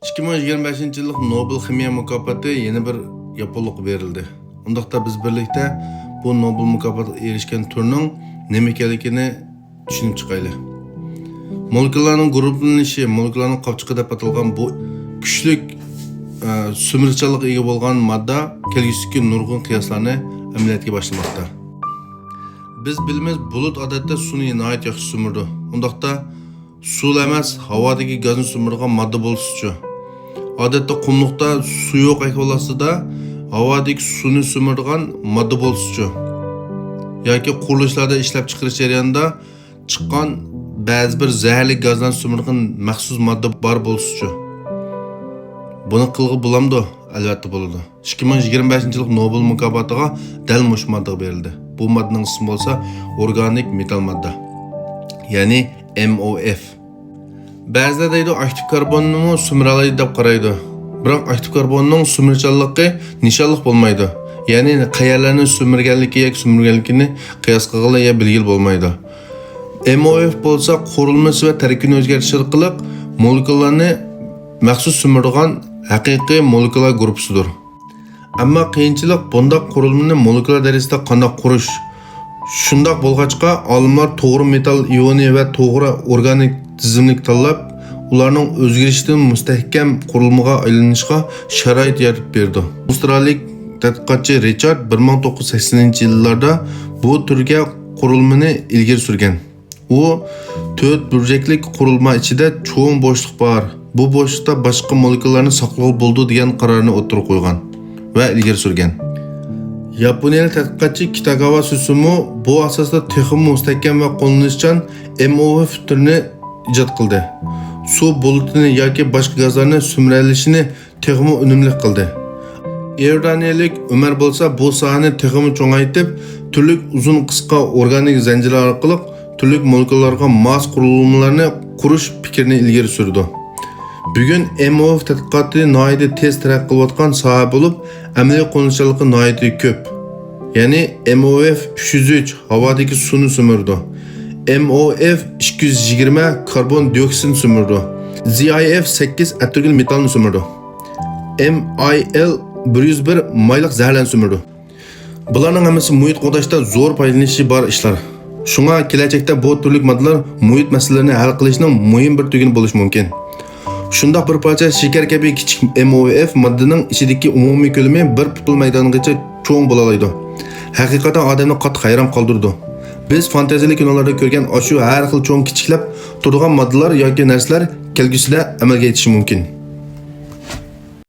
2025 yıllık Nobel Kimya mükafatı yeni bir Japonluk verildi. Ondaqda biz birlikte bu Nobel mükafatı erişken türünün neme ekanligini tushunib chiqayli. Molekulalarning guruhlanishi, molekulalarning qapchiqi deb atalgan bu kuchli sumirchanlikka ega bo'lgan modda kelgusidagi nurg'un qiyoslarni amaliyotga boshlamoqda. Biz bilamiz, bulut odatda suvni nihoyat yaxshi sumirdi. Undaqda suv emas, havodagi gazni sumirgan modda bo'lsa-chi. Odatda qumliqda suv yo'q ahvolida havodagi suvni sumirgan modda bo'lsa-chi. yoki qurilishlarda ishlab chiqarish jarayonida chiqqan ba'zi bir zaharli gazdan sumirgan maxsus modda bor bo'lsa-chi. Buni qilg'i bo'lamdi? Albatta bo'ladi. 2025-yillik Nobel mukofotiga dal mush modda berildi. Bu moddaning ismi bo'lsa organik metal modda. Ya'ni MOF. Ba'zilar deydi aktiv karbonni sumiralay deb qaraydi. Biroq aktiv karbonning sumirchanligi nishonliq bo'lmaydi. Ya'ni qayerlarni sumirganligi yoki sumirganligini qiyos qilg'ili bilgil bo'lmaydi. MOF bo'lsa qurilmasi va tarkibini o'zgartirish orqali molekulalarni maxsus sumirgan haqiqiy molekula guruhidir. Ammo qiyinchilik bundaq qurilmani molekula darajasida qanday qurish. Shundoq bo'lg'achqa olimlar to'g'ri metal ioni va to'g'ri organik tizimlik tanlab, ularning o'zgarishidan mustahkam qurilmaga aylanishga sharoit yaratib berdi. Avstraliyalik tadqiqotchi Richard 1980-yillarda bu turga qurilmani ilgari surgan. U 4 burjaklik qurilma ichida cho'ng bo'shliq bor. Bu bo'shliqda boshqa molekulalarni saqlab bo'ldi degan qarorni o'tirib qo'ygan va ilgari surgan. Yaponiyalik tadqiqotchi Kitagawa Susumu bu asosda texnik mustahkam va qo'llanishchan MOF turini ijod qildi. Suv bulutini yoki boshqa gazlarni sumiralishini texnik unumli qildi. Iordaniyalik Umar bo'lsa bu sohani texnik cho'ngaytib, turli uzun qisqa organik zanjirlar orqali turli molekulalarga mos qurilmalarni qurish fikrini ilgari surdi. Bugun MOF tadqiqoti nihoyat tez taraqqiy qilayotgan soha bo'lib, amaliy qo'llanishchanligi nihoyat ko'p. Ya'ni MOF 303 havodagi suvni sumirdi. MOF 220 karbon dioksidni sumirdi. ZIF 8 atirgul metalni sumirdi. MIL 101 mayliq zaharlarni sumirdi. Bularning hammasi muhit qo'dashda zo'r foydalanishi bor ishlar. Shunga kelajakda bu turli moddalar muhit masalalarini hal qilishning muhim bir tuguni bo'lishi mumkin. Shundoq bir parcha shakar kabi kichik MOF moddaning ichidagi umumiy ko'lami bir putl maydongacha cho'ng bo'la oladi. Haqiqatan odamni qat hayron qoldirdi. Biz fantaziyali kinolarda ko'rgan shu har xil cho'ng kichiklab turgan moddalar yoki narsalar kelgusida amalga yetishi mumkin.